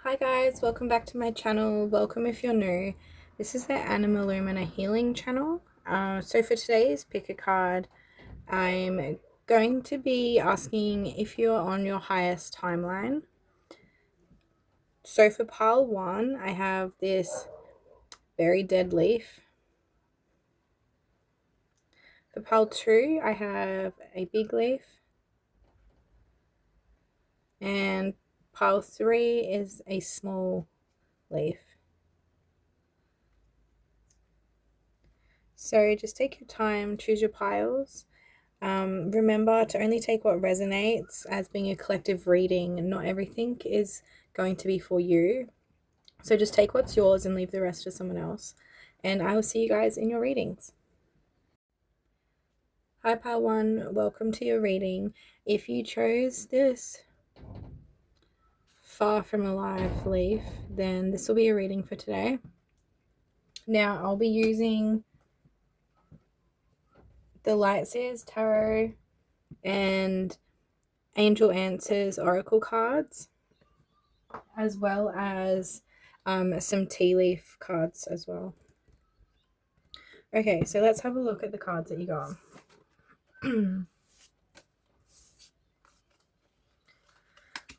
Hi guys, welcome back to my channel. Welcome if you're new. This is the Anima Lumina Healing channel. So for today's pick a card, I'm going to be asking if you're on your highest timeline. So for pile 1, I have this very dead leaf. For pile 2, I have a big leaf. And pile 3 is a small leaf. So just take your time, choose your piles. Remember to only take what resonates, as being a collective reading, and not everything is going to be for you. So just take what's yours and leave the rest for someone else. And I will see you guys in your readings. Hi Pile 1, welcome to your reading. If you chose this Far From Alive leaf, then this will be a reading for today. Now I'll be using the Lightseers Tarot and Angel Answers Oracle cards, as well as some tea leaf cards as well. Okay, so let's have a look at the cards that you got.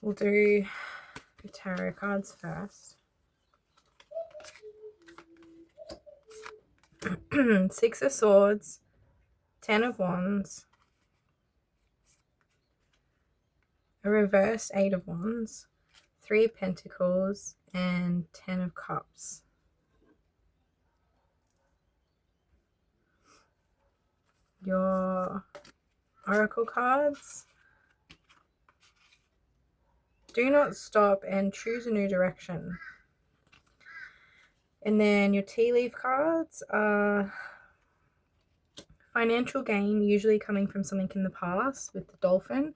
We'll do the tarot cards first. 6 of Swords, 10 of Wands, a reversed 8 of Wands, 3 of Pentacles, and 10 of Cups. Your oracle cards: do not stop and choose a new direction. And then your tea leaf cards are financial gain, usually coming from something in the past, with the dolphin,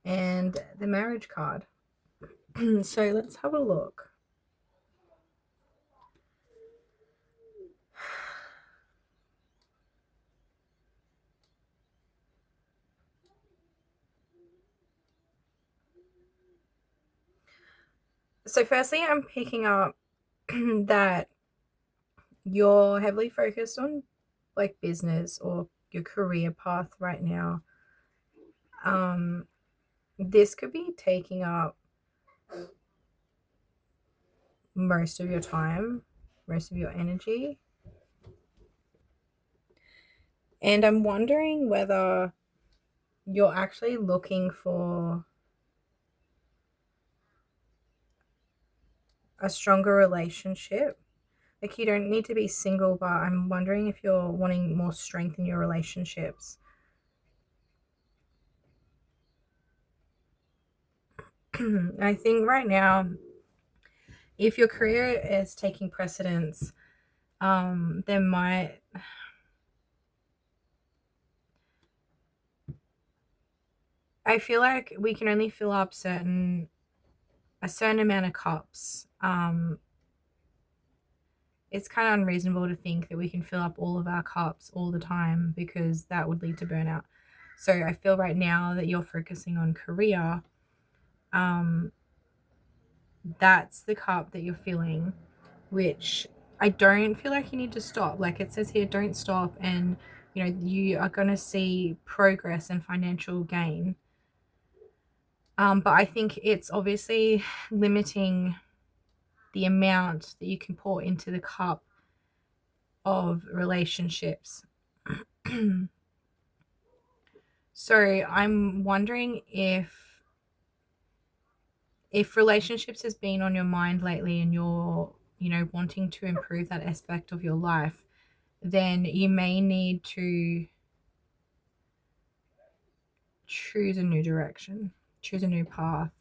and the marriage card. So let's have a look. So firstly, I'm picking up that you're heavily focused on like business or your career path right now. This could be taking up most of your time, most of your energy. And I'm wondering whether you're actually looking for a stronger relationship. Like, you don't need to be single, but I'm wondering if you're wanting more strength in your relationships. I think right now, if your career is taking precedence, there might... I feel like we can only fill up a certain amount of cups. It's kind of unreasonable to think that we can fill up all of our cups all the time, because that would lead to burnout. So I feel right now that you're focusing on career. That's the cup that you're filling, which I don't feel like you need to stop. Like it says here, don't stop, and you are going to see progress and financial gain. But I think it's obviously limiting the amount that you can pour into the cup of relationships. So I'm wondering if relationships has been on your mind lately, and you're wanting to improve that aspect of your life, then you may need to choose a new direction, choose a new path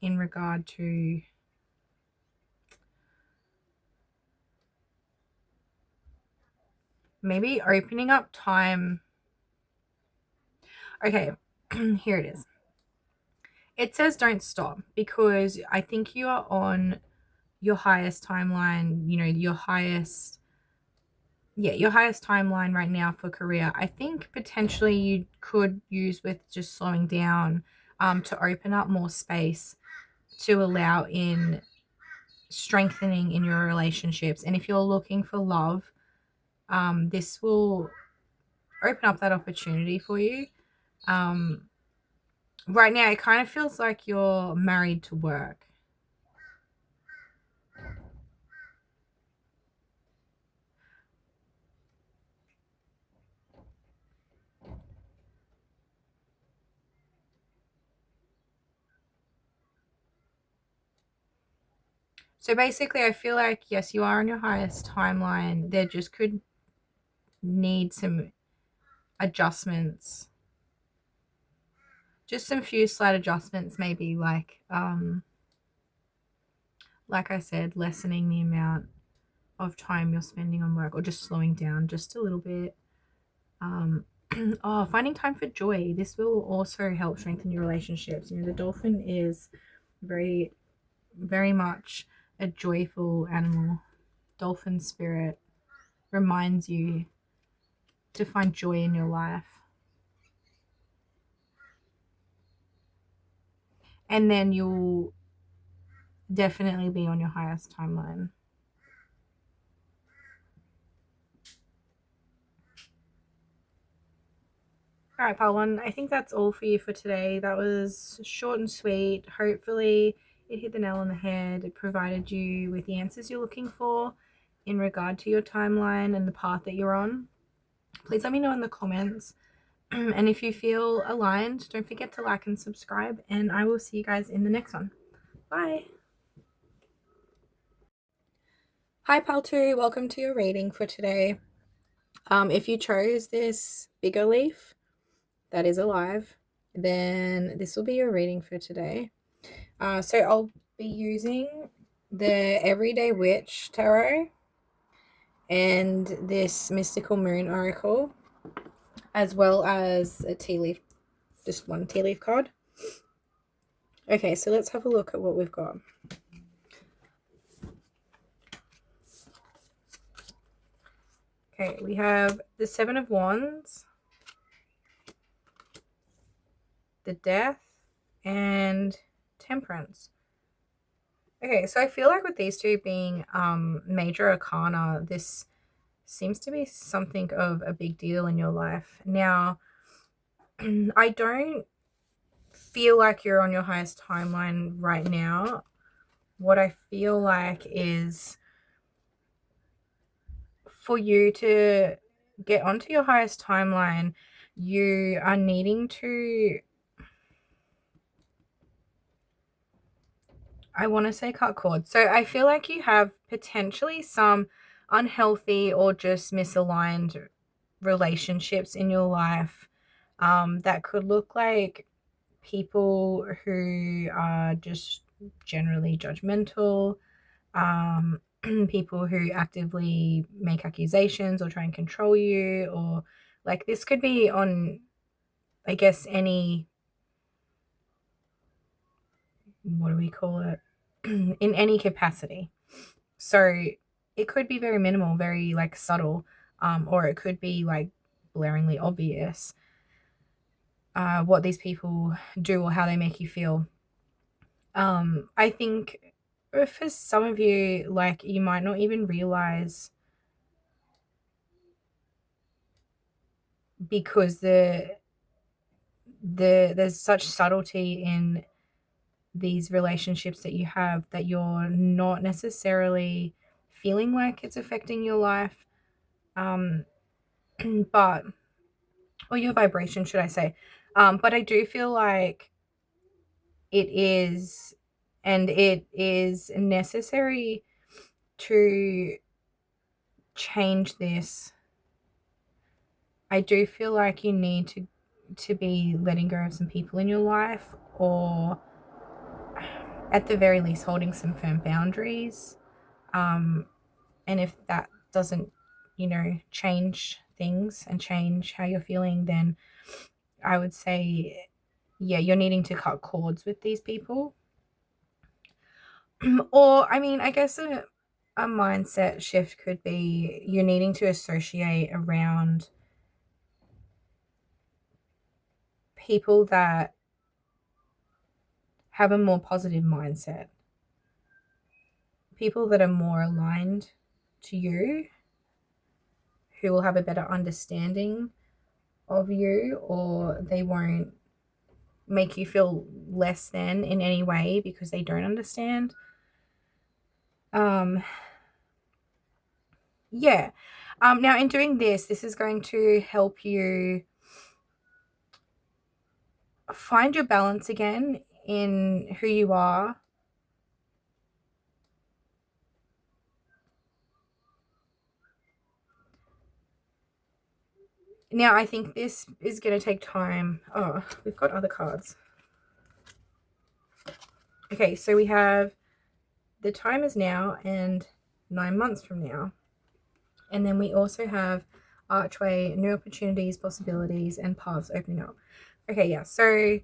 in regard to maybe opening up time. Okay, here it is. It says don't stop, because I think you are on your highest timeline, your highest timeline right now for career. I think potentially you could use with just slowing down to open up more space to allow in strengthening in your relationships. And if you're looking for love, this will open up that opportunity for you. Right now, it kind of feels like you're married to work. So basically, I feel like, yes, you are on your highest timeline. There just could need some adjustments. Just some few slight adjustments, maybe like I said, lessening the amount of time you're spending on work, or just slowing down just a little bit. Oh, finding time for joy. This will also help strengthen your relationships. You know, the dolphin is very, very much a joyful animal. Dolphin spirit reminds you to find joy in your life. And then you'll definitely be on your highest timeline. All right, Pawan, I think that's all for you for today. That was short and sweet. Hopefully, it hit the nail on the head. It provided you with the answers you're looking for in regard to your timeline and the path that you're on. Please let me know in the comments. And if you feel aligned, don't forget to like and subscribe. And I will see you guys in the next one. Bye. Hi, Paltu. Welcome to your reading for today. If you chose this bigger leaf that is alive, then this will be your reading for today. So I'll be using the Everyday Witch Tarot and this Mystical Moon Oracle, as well as a tea leaf, just one tea leaf card. Okay, so let's have a look at what we've got. Okay, we have the Seven of Wands, the Death, and Temperance. Okay, so I feel like with these two being major arcana, this seems to be something of a big deal in your life. Now, I don't feel like you're on your highest timeline right now. What I feel like is for you to get onto your highest timeline, you are needing to, I want to say, cut cords. So I feel like you have potentially some unhealthy or just misaligned relationships in your life that could look like people who are just generally judgmental, people who actively make accusations or try and control you, or like this could be on, I guess, any, what do we call it, in any capacity. So it could be very minimal, very like subtle, or it could be like blaringly obvious what these people do or how they make you feel. I think for some of you, like, you might not even realize, because there's such subtlety in these relationships that you have, that you're not necessarily feeling like it's affecting your life, but, or your vibration, should I say. But I do feel like it is, and it is necessary to change this. I do feel like you need to be letting go of some people in your life, or at the very least holding some firm boundaries. And if that doesn't, change things and change how you're feeling, then I would say, yeah, you're needing to cut cords with these people. Or, I mean, I guess a mindset shift could be you're needing to associate around people that have a more positive mindset. People that are more aligned to you, who will have a better understanding of you, or they won't make you feel less than in any way because they don't understand. Yeah. Now in doing this is going to help you find your balance again in who you are. Now, I think this is going to take time. Oh, we've got other cards. Okay, so we have the time is now and 9 months from now. And then we also have archway, new opportunities, possibilities, and paths opening up. Okay, yeah, so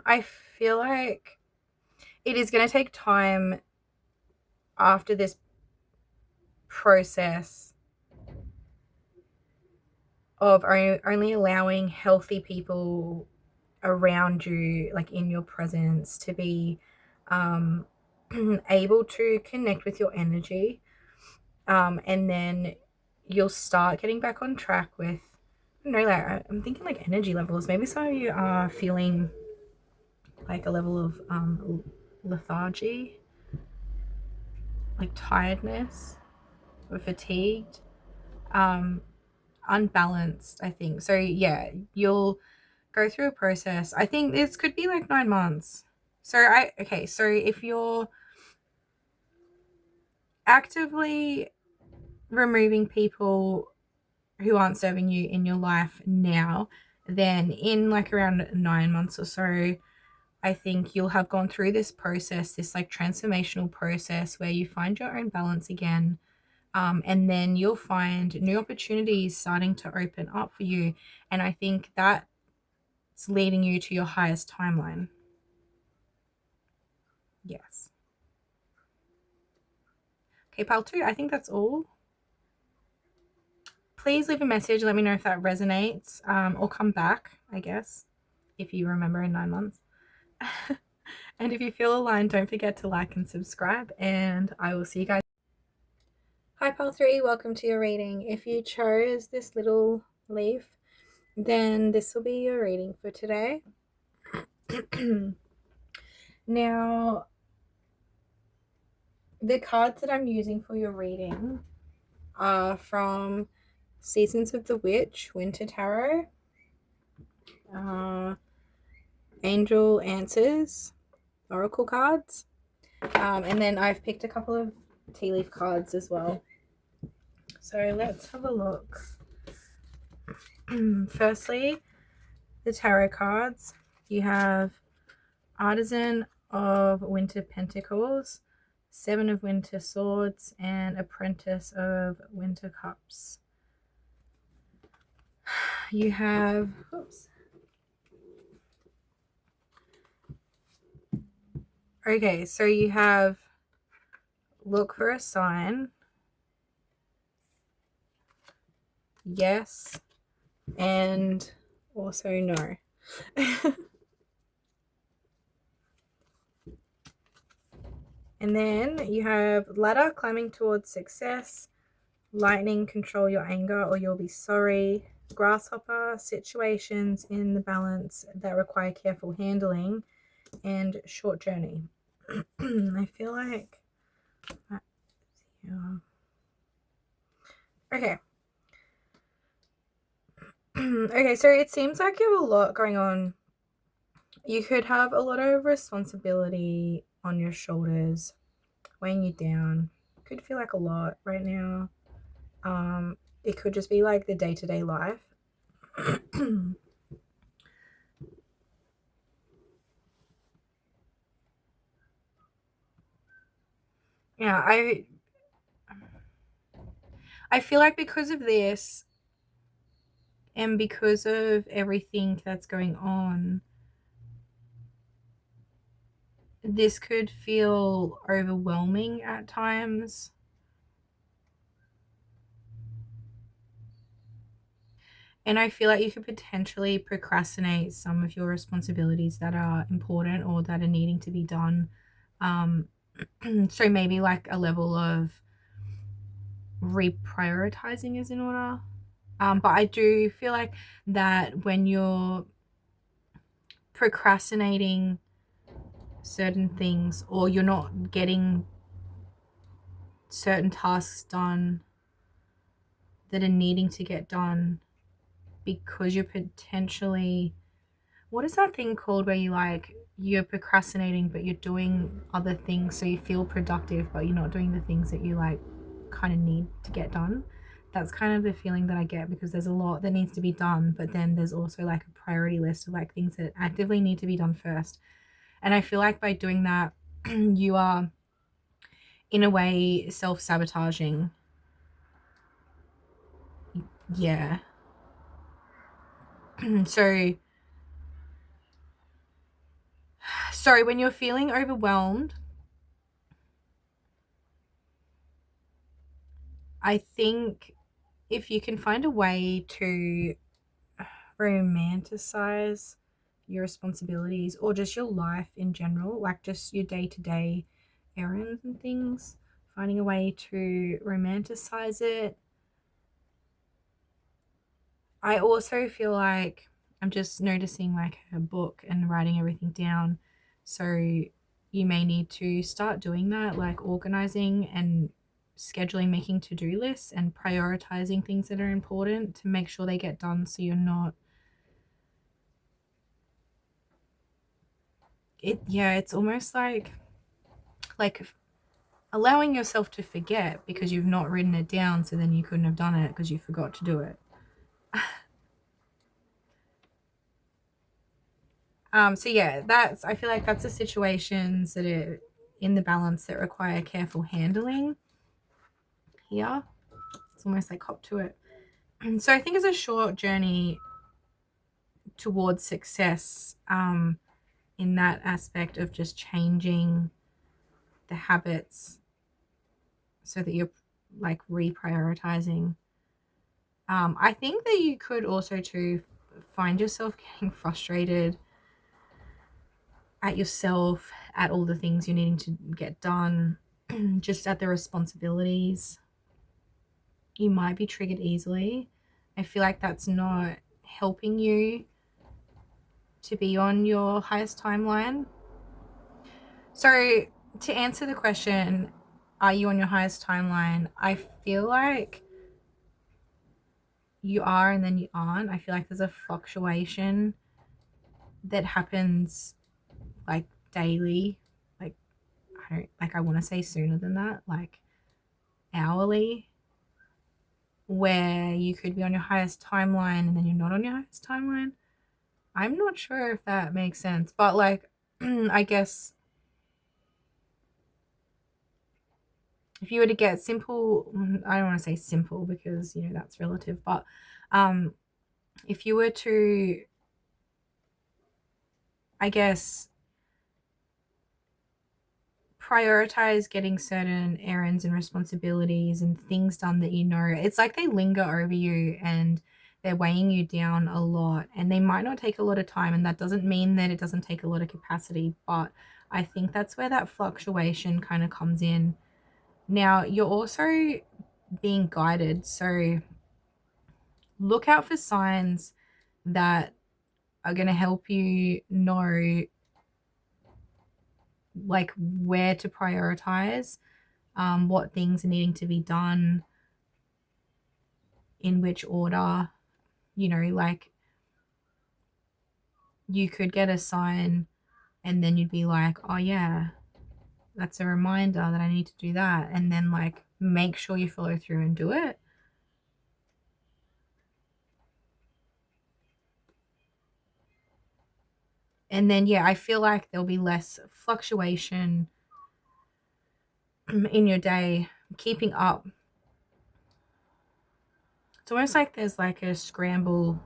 I feel like it is going to take time after this process of only allowing healthy people around you, like in your presence, to be able to connect with your energy, and then you'll start getting back on track with, I don't know, like I'm thinking like energy levels. Maybe some of you are feeling like a level of lethargy, like tiredness or fatigued, unbalanced, I think. So yeah, you'll go through a process. I think this could be like 9 months. So if you're actively removing people who aren't serving you in your life now, then in like around 9 months or so, I think you'll have gone through this process, this like transformational process where you find your own balance again. And then you'll find new opportunities starting to open up for you. And I think that's leading you to your highest timeline. Yes. Okay, pile 2, I think that's all. Please leave a message. Let me know if that resonates, or come back, I guess, if you remember in 9 months. And if you feel aligned, don't forget to like and subscribe, and I will see you guys. Hi, pile 3. Welcome to your reading. If you chose this little leaf, then this will be your reading for today. Now, the cards that I'm using for your reading are from Seasons of the Witch, Winter Tarot, Angel Answers, Oracle cards, and then I've picked a couple of tea leaf cards as well. So let's have a look. Firstly, the tarot cards. You have Artisan of Winter Pentacles, Seven of Winter Swords, and Apprentice of Winter Cups. You have, oops. Okay, so you have look for a sign, yes, and also no. And then you have ladder, climbing towards success, lightning, control your anger or you'll be sorry, grasshopper, situations in the balance that require careful handling, and short journey. I feel like yeah. Okay. Okay, so it seems like you have a lot going on. You could have a lot of responsibility on your shoulders, weighing you down. Could feel like a lot right now. It could just be like the day-to-day life. Yeah, I feel like because of this and because of everything that's going on, this could feel overwhelming at times. And I feel like you could potentially procrastinate some of your responsibilities that are important or that are needing to be done. So maybe like a level of reprioritizing is in order. But I do feel like that when you're procrastinating certain things, or you're not getting certain tasks done that are needing to get done because you're potentially, what is that thing called where you like, you're procrastinating but you're doing other things so you feel productive but you're not doing the things that you like kind of need to get done? That's kind of the feeling that I get, because there's a lot that needs to be done, but then there's also like a priority list of like things that actively need to be done first. And I feel like by doing that, you are in a way self-sabotaging. Yeah. So sorry, when you're feeling overwhelmed, I think if you can find a way to romanticize your responsibilities or just your life in general, like just your day-to-day errands and things, finding a way to romanticize it. I also feel like I'm just noticing like a book and writing everything down. So you may need to start doing that, like organizing and scheduling, making to-do lists and prioritizing things that are important to make sure they get done, so you're not, it's almost like allowing yourself to forget because you've not written it down, so then you couldn't have done it because you forgot to do it. So yeah, I feel like that's the situations that are in the balance that require careful handling here. It's almost like hop to it. So I think it's a short journey towards success, in that aspect of just changing the habits so that you're like reprioritizing. I think that you could also too find yourself getting frustrated at yourself, at all the things you're needing to get done, just at the responsibilities. You might be triggered easily. I feel like that's not helping you to be on your highest timeline. So to answer the question, are you on your highest timeline? I feel like you are and then you aren't. I feel like there's a fluctuation that happens like daily. Like I want to say sooner than that, like hourly, where you could be on your highest timeline and then you're not on your highest timeline. I'm not sure if that makes sense, but like I guess if you were to get simple, I don't want to say simple because that's relative, but if you were to, I guess, prioritize getting certain errands and responsibilities and things done that it's like they linger over you and they're weighing you down a lot, and they might not take a lot of time, and that doesn't mean that it doesn't take a lot of capacity, but I think that's where that fluctuation kind of comes in. Now you're also being guided, so look out for signs that are going to help you know like where to prioritize, what things are needing to be done, in which order. Like you could get a sign and then you'd be like, oh yeah, that's a reminder that I need to do that, and then like make sure you follow through and do it. And then I feel like there'll be less fluctuation in your day, keeping up. It's almost like there's like a scramble,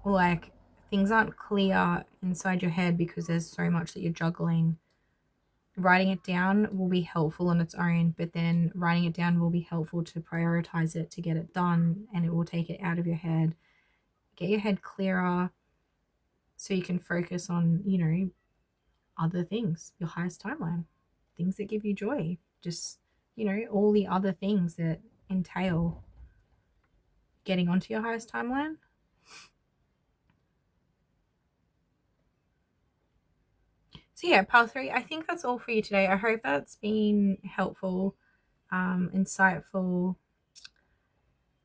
or like things aren't clear inside your head because there's so much that you're juggling. writing it down will be helpful on its own, but then writing it down will be helpful to prioritize it, to get it done, and it will take it out of your head, get your head clearer, so you can focus on, you know, other things, your highest timeline, things that give you joy, just, you know, all the other things that entail getting onto your highest timeline. So yeah, pile 3, I think that's all for you today. I hope that's been helpful, insightful.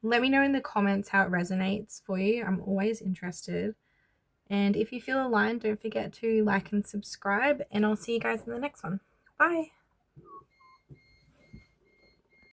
Let me know in the comments how it resonates for you. I'm always interested. And if you feel aligned, don't forget to like and subscribe, and I'll see you guys in the next one. Bye.